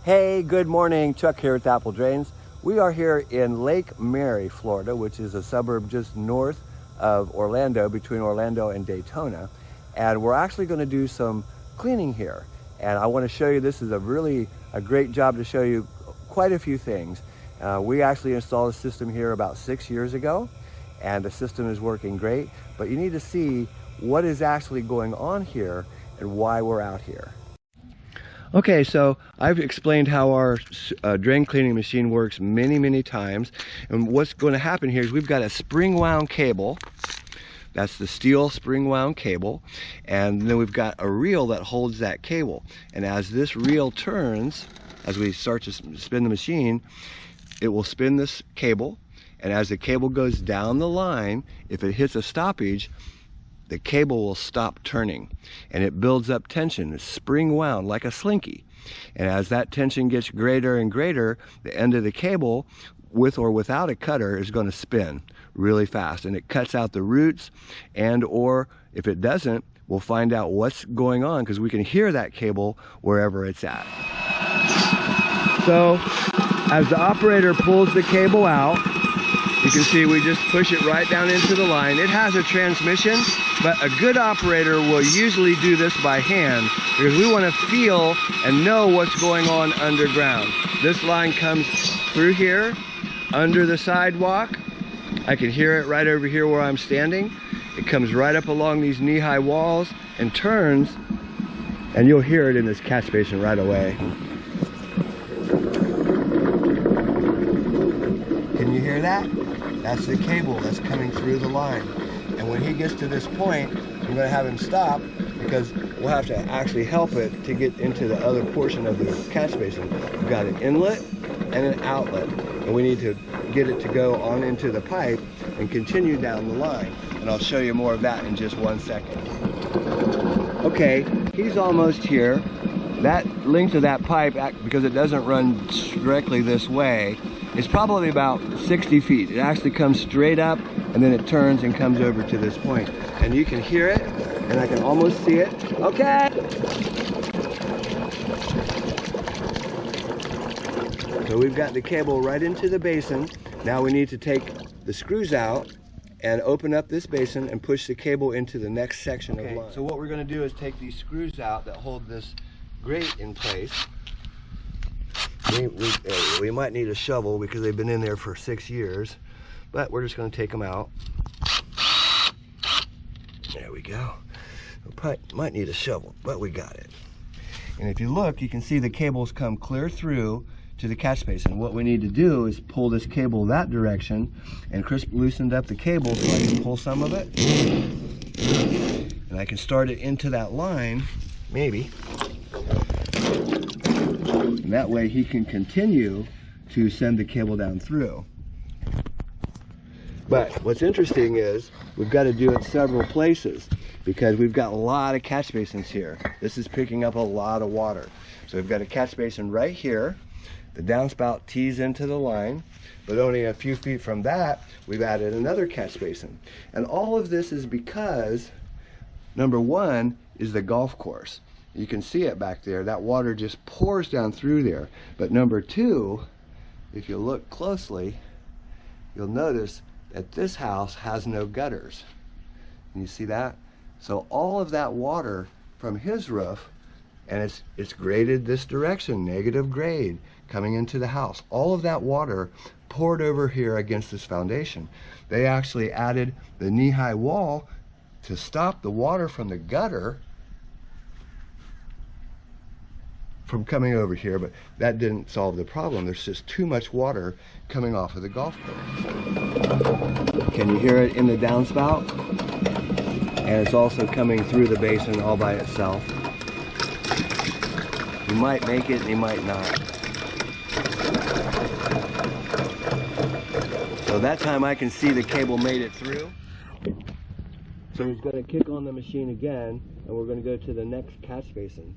Hey, good morning. Chuck here with Apple Drains. We are here in Lake Mary, Florida, which is a suburb just north of Orlando, between Orlando and Daytona. And we're actually going to do some cleaning here. And I want to show you, this is a great job to show you quite a few things. We actually installed a system here about 6 years ago, and the system is working great. But you need to see what is actually going on here and why we're out here. Okay, so I've explained how our drain cleaning machine works many times, and what's going to happen here is we've got a spring wound cable. That's the steel spring wound cable, and then we've got a reel that holds that cable, and as this reel turns, as we start to spin the machine, it will spin this cable, and as the cable goes down the line, if it hits a stoppage, the cable will stop turning, and it builds up tension. It's spring wound like a slinky, and as that tension gets greater and greater, the end of the cable, with or without a cutter, is going to spin really fast, and it cuts out the roots, and or if it doesn't, we'll find out what's going on because we can hear that cable wherever it's at. So as the operator pulls the cable out, you can see we just push it right down into the line. It has a transmission, but a good operator will usually do this by hand because we want to feel and know what's going on underground. This line comes through here, under the sidewalk. I can hear it right over here where I'm standing. It comes right up along these knee-high walls and turns, and you'll hear it in this catch basin right away. Can you hear that? That's the cable that's coming through the line. And when he gets to this point, I'm going to have him stop because we'll have to actually help it to get into the other portion of the catch basin. We've got an inlet and an outlet, and we need to get it to go on into the pipe and continue down the line. And I'll show you more of that in just 1 second. Okay, he's almost here. That length of that pipe, because it doesn't run directly this way, is probably about 60 feet. It actually comes straight up, and then it turns and comes over to this point. And you can hear it, and I can almost see it. Okay! So we've got the cable right into the basin. Now we need to take the screws out and open up this basin and push the cable into the next section of line. So what we're going to do is take these screws out that hold this grate in place. We might need a shovel because they've been in there for 6 years, but we're just going to take them out. There we go. We probably might need a shovel, but we got it. And if you look, you can see the cables come clear through to the catch basin. What we need to do is pull this cable that direction, and Chris loosened up the cable so I can pull some of it, and I can start it into that line, maybe. And that way he can continue to send the cable down through. But what's interesting is we've got to do it several places because we've got a lot of catch basins here. This is picking up a lot of water. So we've got a catch basin right here. The downspout tees into the line, but only a few feet from that, we've added another catch basin. And all of this is because, number one, is the golf course. You can see it back there. That water just pours down through there. But number two, if you look closely, you'll notice that this house has no gutters. Can you see that? So all of that water from his roof, and it's graded this direction, negative grade, coming into the house. All of that water poured over here against this foundation. They actually added the knee-high wall to stop the water from the gutter from coming over here, but that didn't solve the problem. There's just too much water coming off of the golf course. Can you hear it in the downspout? And it's also coming through the basin all by itself. You might make it and you might not. So that time I can see the cable made it through. So he's going to kick on the machine again, and we're going to go to the next catch basin.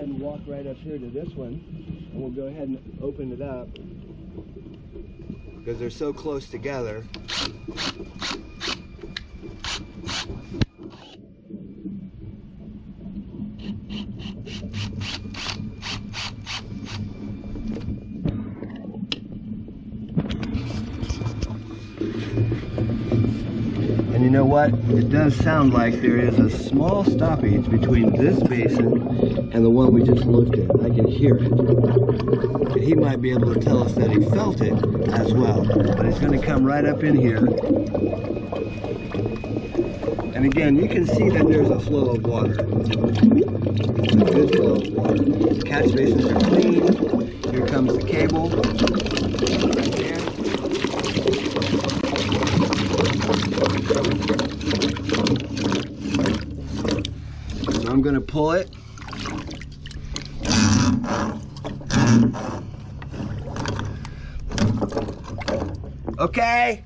ahead and walk right up here to this one, and we'll go ahead and open it up because they're so close together. And you know what? It does sound like there is a small stoppage between this basin and the one we just looked at. I can hear it. And he might be able to tell us that he felt it as well. But it's going to come right up in here. And again, you can see that there's a flow of water. A good flow of water. The catch basins are clean. Here comes the cable. Right there. So I'm going to pull it. Okay.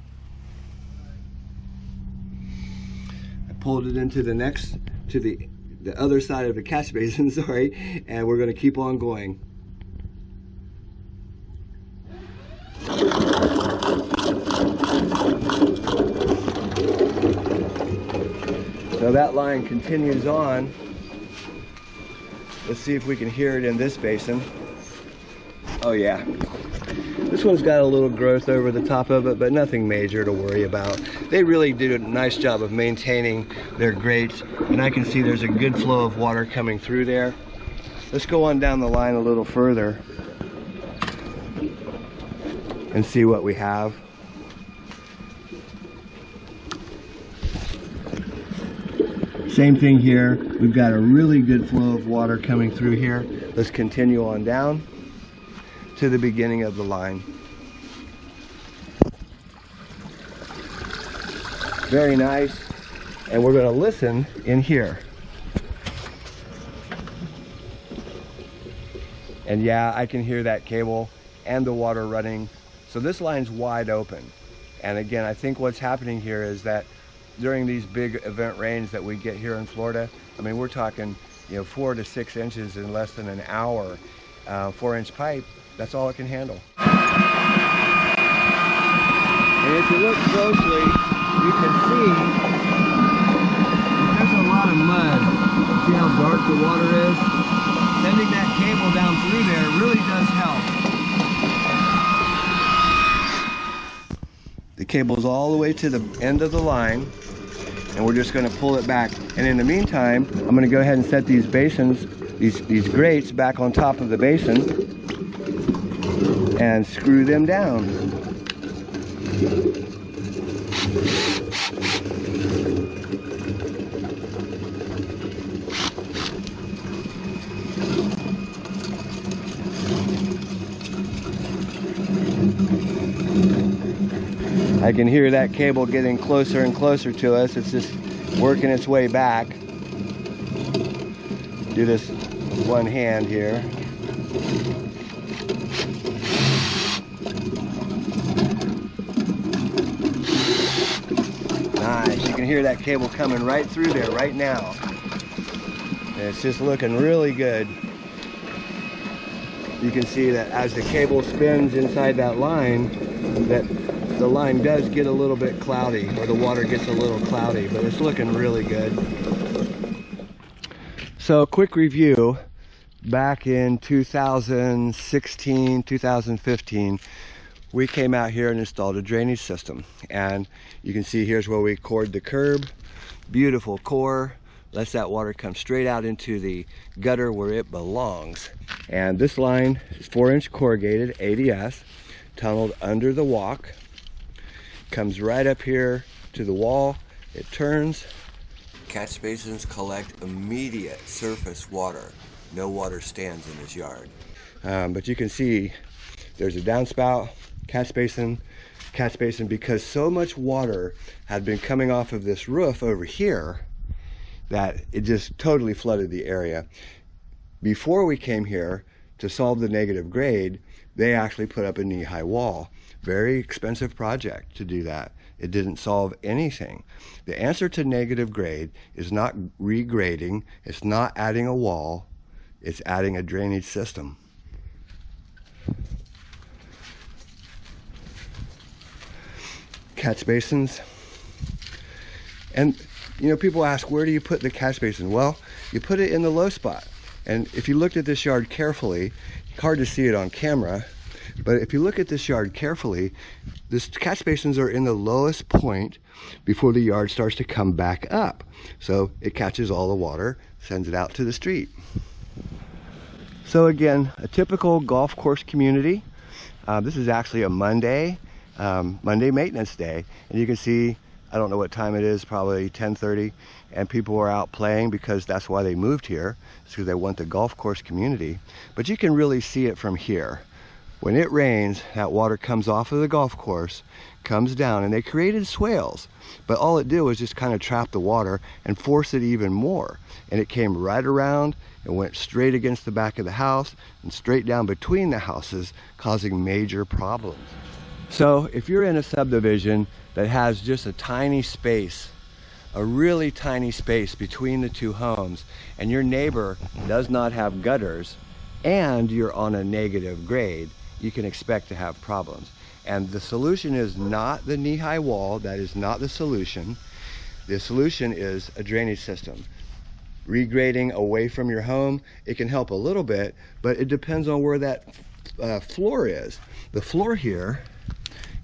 I pulled it into the next, to the other side of the catch basin, sorry, and we're going to keep on going. So that line continues on. Let's see if we can hear it in this basin. Oh yeah. This one's got a little growth over the top of it, but nothing major to worry about. They really did a nice job of maintaining their grates, and I can see there's a good flow of water coming through there. Let's go on down the line a little further and see what we have. Same thing here. We've got a really good flow of water coming through here. Let's continue on down to the beginning of the line. Very nice. And we're going to listen in here. And yeah, I can hear that cable and the water running. So this line's wide open. And again, I think what's happening here is that during these big event rains that we get here in Florida, I mean, we're talking, 4 to 6 inches in less than an hour. 4-inch pipe, that's all it can handle. And if you look closely, you can see there's a lot of mud. See how dark the water is? Sending that cable down through there really does help. The cable's all the way to the end of the line, and we're just going to pull it back. And in the meantime, I'm going to go ahead and set these basins, these grates back on top of the basin and screw them down. I can hear that cable getting closer and closer to us. It's just working its way back. Do this with one hand here. Nice. You can hear that cable coming right through there right now. And it's just looking really good. You can see that as the cable spins inside that line, that the line does get a little bit cloudy, or the water gets a little cloudy, but it's looking really good. So, quick review. Back in 2016, 2015, we came out here and installed a drainage system. And you can see here's where we cored the curb. Beautiful core. Lets that water come straight out into the gutter where it belongs. And this line is 4-inch corrugated ADS, tunneled under the walk. Comes right up here to the wall. It turns. Catch basins collect immediate surface water. No water stands in this yard. But you can see there's a downspout, catch basin, because so much water had been coming off of this roof over here that it just totally flooded the area. Before we came here to solve the negative grade, they actually put up a knee-high wall. Very expensive project to do that. It didn't solve anything. The answer to negative grade is not regrading, it's not adding a wall, It's adding a drainage system. Catch basins. And you know, people ask, where do you put the catch basin? Well, you put it in the low spot. And if you looked at this yard carefully, hard to see it on camera, but if you look at this yard carefully, this catch basins are in the lowest point before the yard starts to come back up. So it catches all the water, sends it out to the street. So again, a typical golf course community. This is actually a Monday maintenance day. And you can see, I don't know what time it is, probably 10:30, and people are out playing because that's why they moved here. It's because they want the golf course community. But you can really see it from here. When it rains, that water comes off of the golf course, comes down, and they created swales. But all it did was just kind of trap the water and force it even more. And it came right around and went straight against the back of the house and straight down between the houses, causing major problems. So if you're in a subdivision that has just a tiny space, a really tiny space between the two homes, and your neighbor does not have gutters, and you're on a negative grade, you can expect to have problems. And the solution is not the knee-high wall. That is not the solution. The solution is a drainage system. Regrading away from your home, it can help a little bit, but it depends on where that floor is. The floor here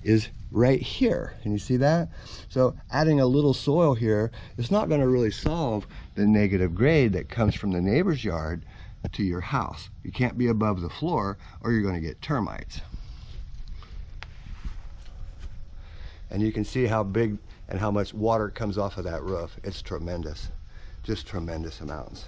is right here. Can you see that? So adding a little soil here is not going to really solve the negative grade that comes from the neighbor's yard to your house. You can't be above the floor or you're going to get termites. And you can see how big and how much water comes off of that roof. It's tremendous, just tremendous amounts.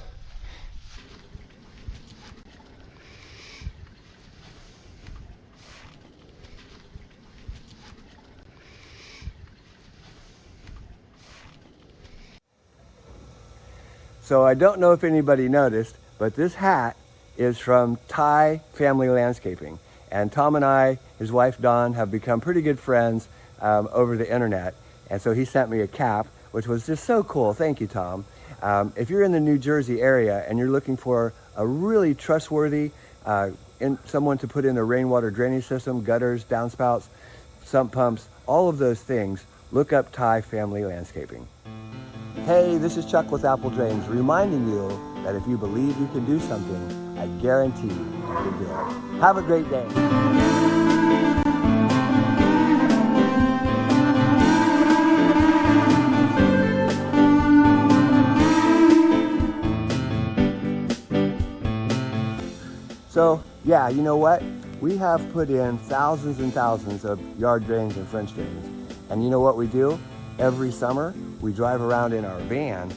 So I don't know if anybody noticed, but this hat is from Thai Family Landscaping. And Tom and I, his wife Dawn, have become pretty good friends over the internet. And so he sent me a cap, which was just so cool. Thank you, Tom. If you're in the New Jersey area and you're looking for a really trustworthy someone to put in a rainwater drainage system, gutters, downspouts, sump pumps, all of those things, look up Thai Family Landscaping. Hey, this is Chuck with Apple Drains, reminding you that if you believe you can do something, I guarantee you can do it. Have a great day. So, yeah, you know what? We have put in thousands and thousands of yard drains and French drains. And you know what we do? Every summer, we drive around in our van